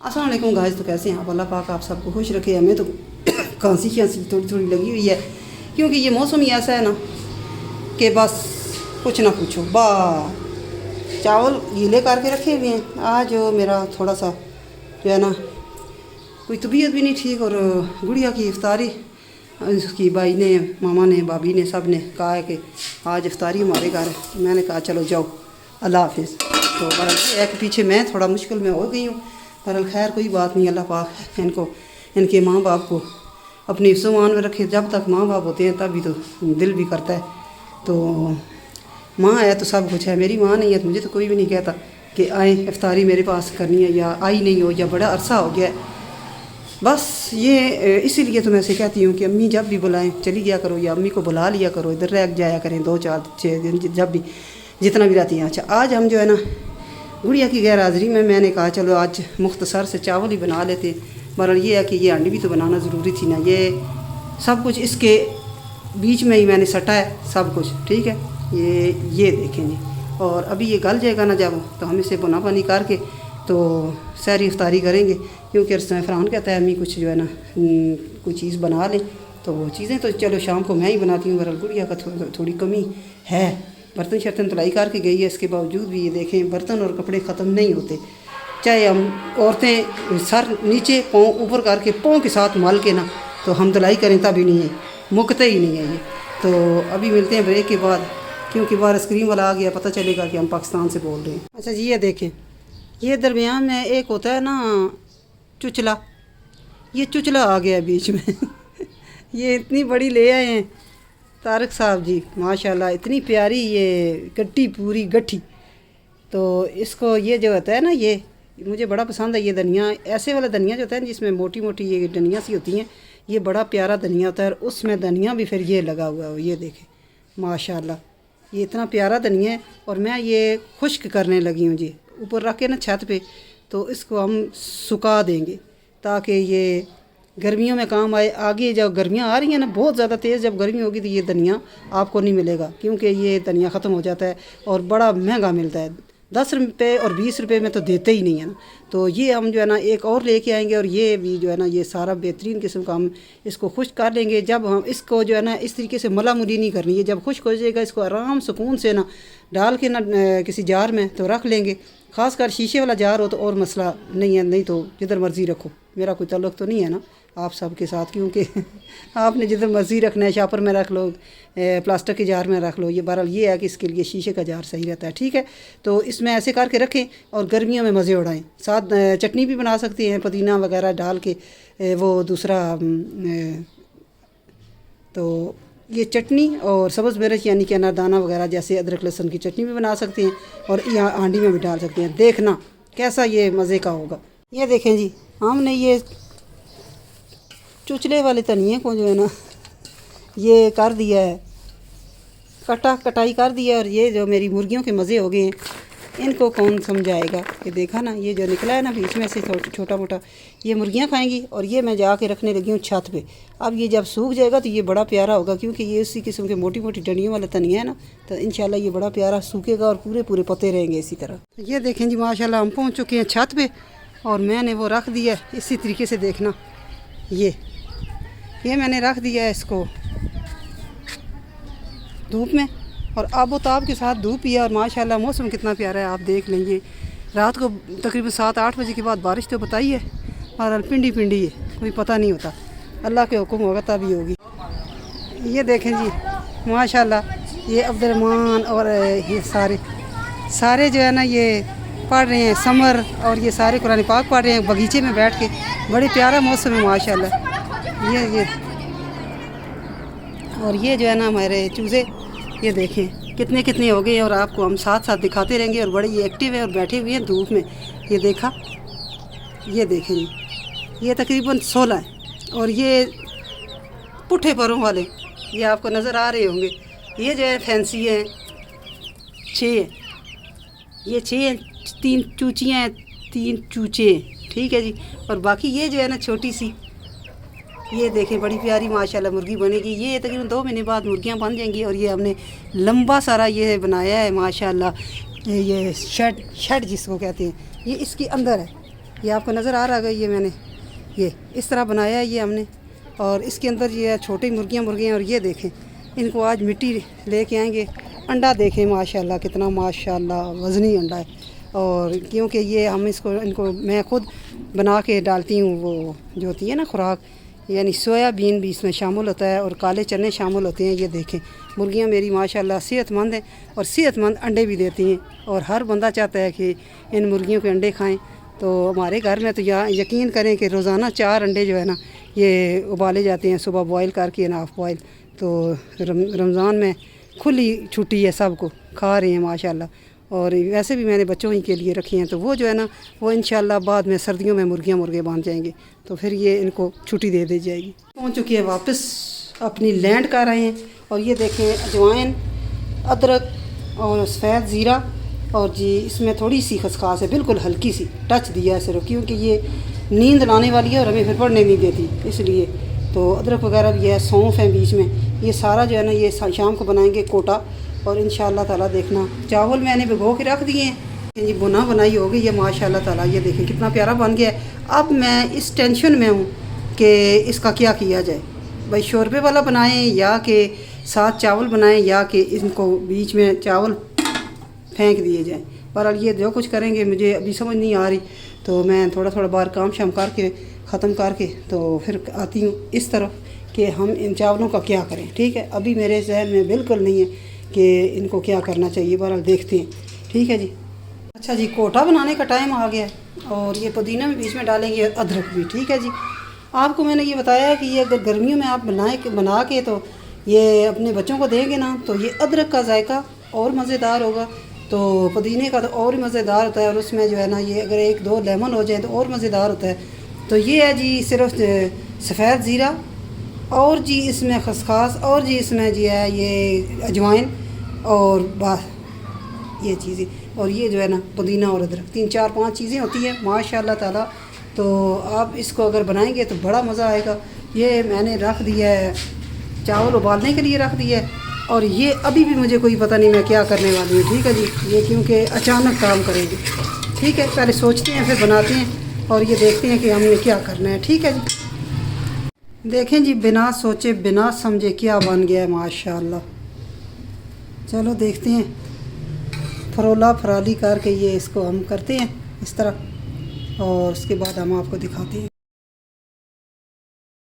अस्सलाम वालेकुम गाइस। तो कैसे हैं आप? अल्लाह पाक आप सबको खुश रखे। हमें तो खांसी थोड़ी थोड़ी लगी हुई है, क्योंकि ये मौसम ही ऐसा है ना कि बस कुछ ना पूछो। चावल गीले करके रखे हुए हैं। आज मेरा थोड़ा सा जो है ना कोई तबीयत भी नहीं ठीक, और गुड़िया की इफ्तारी उसकी भाई ने, मामा ने, भाभी ने, सब ने कहा है कि आज इफ्तारी हमारे घर है। मैंने कहा चलो जाओ, अल्लाह हाफिज़। तो बहरहाल एक पीछे मैं थोड़ा मुश्किल में हो गई हूँ, बहरहाल खैर कोई बात नहीं। अल्लाह पाक इनको, इनके माँ बाप को अपनी हिफ्ज़-ओ-मान में रखे। जब तक माँ बाप होते हैं तभी तो दिल भी करता है। तो माँ है तो सब कुछ है, मेरी माँ नहीं है तो मुझे तो कोई भी नहीं कहता कि आए इफ्तारी मेरे पास करनी है, या आई नहीं हो, या बड़ा अरसा हो गया है। बस ये इसीलिए तो मैं से कहती हूँ कि अम्मी जब भी बुलाएं चली गया करो, या अम्मी को बुला लिया करो, इधर रह जाया करें 2-4-6 दिन, जब भी जितना भी रहती हैं। अच्छा, आज हम जो है ना गुड़िया की गैर हाज़िरी में मैंने कहा चलो आज मुख्तसर से चावल ही बना लेते। बहरहाल ये है कि ये अंडी भी तो बनाना ज़रूरी थी ना। ये सब कुछ इसके बीच में ही मैंने सटा है सब कुछ, ठीक है। ये देखें जी, और अभी ये गल जाएगा ना जब, तो हम इसे बुना पानी करके तो सहरी इफ्तारी करेंगे। क्योंकि फ़रहान कहता है अम्मी कुछ जो है ना कोई चीज़ बना लें, तो वो चीज़ें तो चलो शाम को मैं ही बनाती हूँ। बहरहाल गुड़िया का थोड़ी कमी है, बर्तन शर्तन धुलाई करके गई है, इसके बावजूद भी ये देखें बर्तन और कपड़े ख़त्म नहीं होते। चाहे हम औरतें सर नीचे पाँव ऊपर करके पाँव के साथ मल के ना तो हम धुलाई करें तभी नहीं है, मुकते ही नहीं है ये। तो अभी मिलते हैं ब्रेक के बाद, क्योंकि बाहर स्क्रीन वाला आ गया, पता चलेगा कि हम पाकिस्तान से बोल रहे हैं। अच्छा जी, ये देखें, ये दरमियान में एक होता है ना चुचला, ये चुचला आ गया बीच में ये इतनी बड़ी ले आए हैं तारक साहब जी, माशाल्लाह इतनी प्यारी ये गट्टी, पूरी गट्ठी। तो इसको ये जो होता है ना, ये मुझे बड़ा पसंद है। ये धनिया, ऐसे वाला धनिया जो होता है जिसमें मोटी मोटी ये धनिया सी होती हैं, ये बड़ा प्यारा धनिया होता है। और उसमें धनिया भी फिर ये लगा हुआ है, ये देखें माशाल्लाह, ये इतना प्यारा धनिया है। और मैं ये खुश्क करने लगी हूँ जी, ऊपर रख के ना छत पे, तो इसको हम सुखा देंगे ताकि ये गर्मियों में काम आए। आगे जब गर्मियाँ आ रही हैं ना बहुत ज़्यादा तेज़, जब गर्मी होगी तो ये धनिया आपको नहीं मिलेगा, क्योंकि ये धनिया ख़त्म हो जाता है और बड़ा महंगा मिलता है। 10 रुपये और 20 रुपये में तो देते ही नहीं है ना। तो ये हम जो है ना एक और लेके आएंगे, और ये भी जो है ना ये सारा बेहतरीन किस्म का हम इसको खुश्क कर लेंगे। जब हम इसको जो है ना इस तरीके से मला मुली नहीं करनी है, जब खुश्क हो जाएगा इसको आराम सुकून से ना डाल के ना किसी जार में तो रख लेंगे। ख़ासकर शीशे वाला जार हो तो और मसला नहीं है, नहीं तो जिधर मर्ज़ी रखो, मेरा कोई ताल्लुक़ तो नहीं है ना आप सब के साथ, क्योंकि आपने जिधर मर्ज़ी रखना है, शापर में रख लो, प्लास्टिक के जार में रख लो। ये बहरहाल ये है कि इसके लिए शीशे का जार सही रहता है, ठीक है। तो इसमें ऐसे करके रखें और गर्मियों में मज़े उड़ाएं। साथ चटनी भी बना सकते हैं, पुदीना वगैरह डाल के, वो दूसरा तो ये चटनी और सब्ज़ मिर्च यानी कि अनारदाना वगैरह जैसे अदरक लहसुन की चटनी भी बना सकते हैं, और यहाँ हांडी में भी डाल सकते हैं। देखना कैसा ये मज़े का होगा। ये देखें जी, हमने ये चुचले वाले धनिए को जो है ना ये कर दिया है, कटाई कर दिया है। और ये जो मेरी मुर्गियों के मज़े हो गए हैं, इनको कौन समझाएगा कि देखा ना ये जो निकला है ना बीच में से छोटा मोटा, ये मुर्गियां खाएंगी। और ये मैं जाके रखने लगी हूँ छत पे। अब ये जब सूख जाएगा तो ये बड़ा प्यारा होगा, क्योंकि ये इसी किस्म के मोटी मोटी डंडियों वाला धनिया है ना, तो इंशाल्लाह ये बड़ा प्यारा सूखेगा और पूरे पूरे पत्ते रहेंगे इसी तरह। ये देखें जी, माशाल्लाह हम पहुँच चुके हैं छत पर, और मैंने वो रख दिया है इसी तरीके से। देखना ये मैंने रख दिया है इसको धूप में, और आबोताब के साथ धूप ही है। और माशाल्लाह मौसम कितना प्यारा है, आप देख लेंगे। रात को तकरीबन 7-8 बजे के बाद बारिश तो बताई है, और पिंडी पिंडी है, कोई पता नहीं होता, अल्लाह के हुक्म होगा तभी होगी। ये देखें जी माशाल्लाह, ये अब्दुर्रहमान और ये सारे जो है ना ये पढ़ रहे हैं समर, और ये सारे कुरान पाक पढ़ रहे हैं बगीचे में बैठ के। बड़े प्यारा मौसम है माशाल्लाह। ये और ये जो है ना हमारे चूज़े, ये देखें कितने हो गए, और आपको हम साथ साथ दिखाते रहेंगे। और बड़े ये एक्टिव है और बैठे हुए हैं धूप में, ये देखा, ये देखें जी, ये तकरीबन 16 हैं। और ये पुट्ठे परों वाले ये आपको नज़र आ रहे होंगे। ये जो है फैंसी है, 6 हैं, ये 6 हैं, 3 चूचियाँ हैं, 3 चूचे हैं, ठीक है जी। और बाकी ये जो है ना छोटी सी, ये देखें बड़ी प्यारी माशाल्लाह मुर्गी बनेगी। ये तकरीबन 2 महीने बाद मुर्गियां बन जाएंगी। और ये हमने लंबा सारा ये बनाया है माशाल्लाह, ये शेड जिसको कहते हैं, ये इसके अंदर है। ये आपको नज़र आ रहा है, ये मैंने ये इस तरह बनाया है ये हमने। और इसके अंदर ये छोटी मुर्गियाँ और ये देखें, इनको आज मिट्टी लेके आएंगे। अंडा देखें माशाल्लाह, कितना माशाल्लाह वज़नी अंडा है। और क्योंकि ये हम इनको मैं ख़ुद बना के डालती हूँ, वो जो होती है ना खुराक, यानी सोयाबीन भी इसमें शामिल होता है और काले चने शामिल होते हैं। ये देखें मुर्गियाँ मेरी माशाल्लाह सेहतमंद हैं और सेहतमंद अंडे भी देती हैं। और हर बंदा चाहता है कि इन मुर्गियों के अंडे खाएं। तो हमारे घर में तो यकीन करें कि रोज़ाना 4 अंडे जो है ना ये उबाले जाते हैं, सुबह बॉयल करके ना हाफ बॉयल। तो रमज़ान में खुली छुट्टी है, सबको खा रहे हैं माशाल्लाह। और वैसे भी मैंने बच्चों ही के लिए रखे हैं, तो वो जो है ना वो इंशाल्लाह बाद में सर्दियों में मुर्गे बांध जाएंगे, तो फिर ये इनको छुट्टी दे दी जाएगी। पहुंच चुकी है वापस अपनी लैंड कर रहे हैं। और ये देखें अजवाइन, अदरक और सफ़ेद ज़ीरा, और जी इसमें थोड़ी सी खसखास है, बिल्कुल हल्की सी टच दिया है सिर्फ, क्योंकि ये नींद लाने वाली है और हमें फिर पढ़ने नहीं देती, इसलिए। तो अदरक वगैरह भी है, सौंफ है बीच में। ये सारा जो है ना ये शाम को बनाएंगे कोटा। और इंशाल्लाह ताला देखना चावल मैंने भिगो के रख दिए हैं, ये बुना बनाई हो गई है माशाल्लाह ताला। ये देखें कितना प्यारा बन गया है। अब मैं इस टेंशन में हूँ कि इसका क्या किया जाए, भाई शोरबे वाला बनाएं या कि साथ चावल बनाएं, या कि इनको बीच में चावल फेंक दिए जाएं। पर ये जो कुछ करेंगे मुझे अभी समझ नहीं आ रही। तो मैं थोड़ा बाहर काम शाम करके ख़त्म करके तो फिर आती हूँ इस तरफ कि हम इन चावलों का क्या करें। ठीक है, अभी मेरे जहन में बिल्कुल नहीं है कि इनको क्या करना चाहिए, बहरहाल देखते हैं। ठीक है जी। अच्छा जी, कोटा बनाने का टाइम आ गया है और ये पुदीना भी बीच में डालेंगे, अदरक भी। ठीक है जी। आपको मैंने ये बताया है कि ये अगर गर्मियों में आप बना के तो ये अपने बच्चों को देंगे ना, तो ये अदरक का जायका और मज़ेदार होगा, तो पुदीने का तो और ही मज़ेदार होता है। और उसमें जो है ना ये अगर 1-2 लेमन हो जाए तो और मज़ेदार होता है। तो ये है जी सिर्फ सफ़ेद ज़ीरा, और जी इसमें खसखास, और जी इसमें जी है ये अजवाइन और बस ये चीज़ें। और ये जो है ना पुदीना और अदरक, 3-4-5 चीज़ें होती हैं माशाल्लाह ताला। तो आप इसको अगर बनाएंगे तो बड़ा मज़ा आएगा। ये मैंने रख दिया है, चावल उबालने के लिए रख दिया है। और ये अभी भी मुझे कोई पता नहीं मैं क्या करने वाली हूँ। ठीक है जी, ये क्योंकि अचानक काम करेंगे। ठीक है, पहले सोचते हैं फिर बनाते हैं और ये देखते हैं कि हमने क्या करना है। ठीक है जी। देखें जी, बिना सोचे बिना समझे क्या बन गया है माशाल्लाह। चलो देखते हैं, फरोला फराली करके ये इसको हम करते हैं इस तरह, और उसके बाद हम आपको दिखाते हैं।